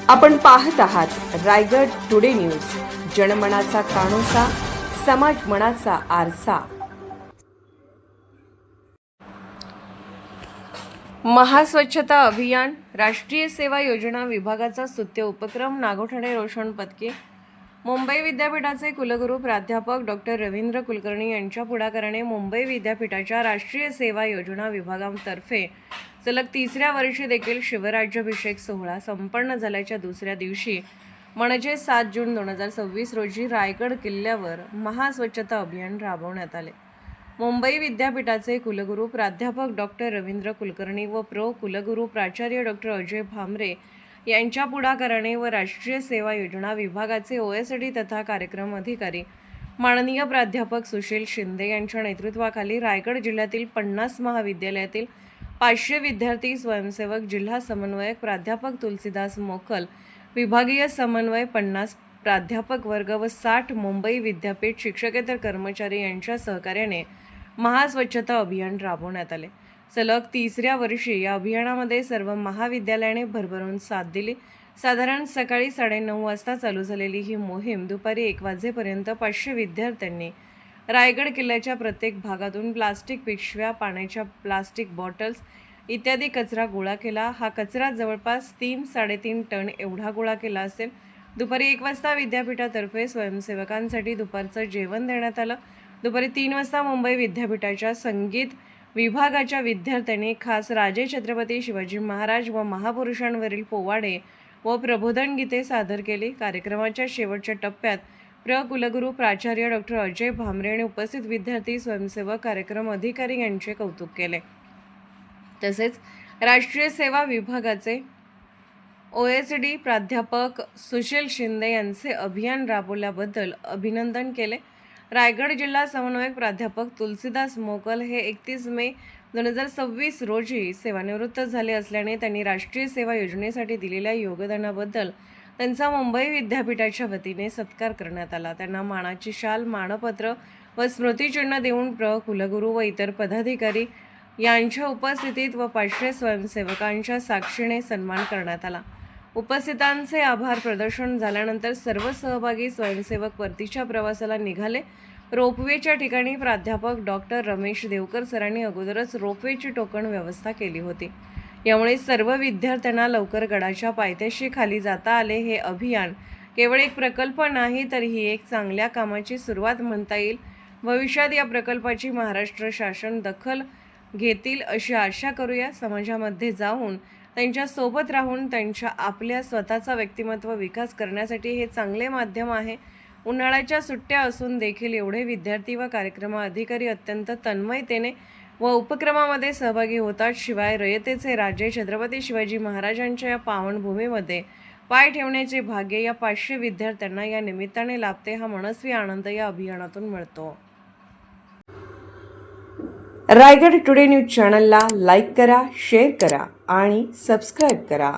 आपण पाहत आहात रायगड टुडे न्यूज, जनमनाचा कानोसा, समाज मनाचा आरसा। महास्वच्छता अभियान, राष्ट्रीय सेवा योजना विभागाचा स्तुत्य उपक्रम, नागोठणे रोशन पदके। मुंबई विद्यापीठाचे कुलगुरू प्राध्यापक डॉक्टर रवींद्र कुलकर्णी यांच्या पुढाकाराने मुंबई विद्यापीठाच्या राष्ट्रीय सेवा योजना विभागातर्फे सलग तिसऱ्या वर्षी देखील शिवराज्याभिषेक सोहळा संपन्न झाल्याच्या दुसऱ्या दिवशी म्हणजे 7 जून 2026 रोजी रायगड किल्ल्यावर महास्वच्छता अभियान राबवण्यात आले। मुंबई विद्यापीठाचे कुलगुरू प्राध्यापक डॉक्टर रवींद्र कुलकर्णी व कुलगुरू प्राचार्य डॉक्टर अजय भामरे यांच्या पुढाकाराने व राष्ट्रीय सेवा योजना विभागाचे OSD तथा कार्यक्रम अधिकारी माननीय प्राध्यापक सुशील शिंदे यांच्या नेतृत्वाखाली रायगड जिल्ह्यातील 50 महाविद्यालयातील 500 विद्यार्थी, स्वयंसेवक, जिल्हा समन्वयक प्राध्यापक तुलसीदास मोकल, विभागीय समन्वय 50 प्राध्यापक वर्ग व 60 मुंबई विद्यापीठ शिक्षकेतर कर्मचारी यांच्या सहकार्याने महास्वच्छता अभियान राबवण्यात आले। सलग तिसऱ्या वर्षी या अभियानामध्ये सर्व महाविद्यालयाने भरभरून साथ दिली। साधारण सकाळी 9:30 वाजता चालू झालेली ही मोहीम दुपारी 1 वाजेपर्यंत 500 विद्यार्थ्यांनी रायगड किल्ल्याच्या प्रत्येक भागातून प्लास्टिक पिशव्या, पाण्याच्या प्लास्टिक बॉटल्स इत्यादी कचरा गोळा केला। हा कचरा जवळपास 3-3.5 टन एवढा गोळा केला असेल। दुपारी 1 वाजता विद्यापीठातर्फे स्वयंसेवकांसाठी दुपारचं जेवण देण्यात आलं। दुपारी 3 वाजता मुंबई विद्यापीठाच्या संगीत विभागाच्या विद्यार्थ्यांनी खास राजे छत्रपती शिवाजी महाराज व महापुरुषांवरील पोवाडे व प्रबोधन गीते सादर केली। कार्यक्रमाच्या शेवटच्या टप्प्यात कुलगुरू प्राचार्य डॉक्टर अजय भामरे आणि उपस्थित विद्यार्थी, स्वयंसेवक, कार्यक्रम अधिकारी यांचे कौतुक केले। तसेच राष्ट्रीय सेवा विभागाचे OSD प्राध्यापक सुशील शिंदे यांचे अभियान राबवल्याबद्दल अभिनंदन केले। रायगड जिल्हा समन्वयक प्राध्यापक तुलसीदास मोकल हे 31 मे 2026 रोजी सेवानिवृत्त झाले असल्याने त्यांनी राष्ट्रीय सेवा योजनेसाठी दिलेल्या योगदानाबद्दल त्यांचा मुंबई विद्यापीठाच्या वतीने सत्कार करण्यात आला। त्यांना मानाची शाल, मानपत्र व स्मृतिचिन्ह देऊन कुलगुरू व इतर पदाधिकारी यांच्या उपस्थितीत व 500 स्वयंसेवकांच्या साक्षीने सन्मान करण्यात आला। उपस्थितांचे आभार प्रदर्शन झाल्यानंतर सर्व सहभागी स्वयंसेवक परतीच्या प्रवासाला निघाले। रोपवेच्या ठिकाणी प्राध्यापक डॉक्टर रमेश देवकर सरांनी अगोदरच रोपवेची टोकन व्यवस्था केली होती। यामुळे सर्व विद्यार्थ्यांना लवकर गडाच्या पायथ्याशी खाली जाता आले। हे अभियान केवळ एक प्रकल्प नाही, तर ही एक चांगल्या कामाची सुरुवात म्हणता येईल। भविष्यात या प्रकल्पाची महाराष्ट्र शासन दखल घेतील अशी आशा करूया। समाजामध्ये जाऊन त्यांच्या सोबत राहून त्यांच्या आपल्या स्वतःचा व्यक्तिमत्व विकास करण्यासाठी हे चांगले माध्यम आहे। उन्हाळ्याच्या सुट्ट्या असून देखील एवढे विद्यार्थी व कार्यक्रम अधिकारी अत्यंत तन्मयतेने व उपक्रमामध्ये सहभागी होतात। शिवाय रयतेचे राजे छत्रपती शिवाजी महाराजांच्या या पावनभूमीमध्ये पाय ठेवण्याचे भाग्य या 500 विद्यार्थ्यांना या निमित्ताने लाभते। हा मनस्वी आनंद या अभियानातून मिळतो। रायगड टुडे न्यूज चॅनलला लाईक करा, शेअर करा आणि सबस्क्राईब करा।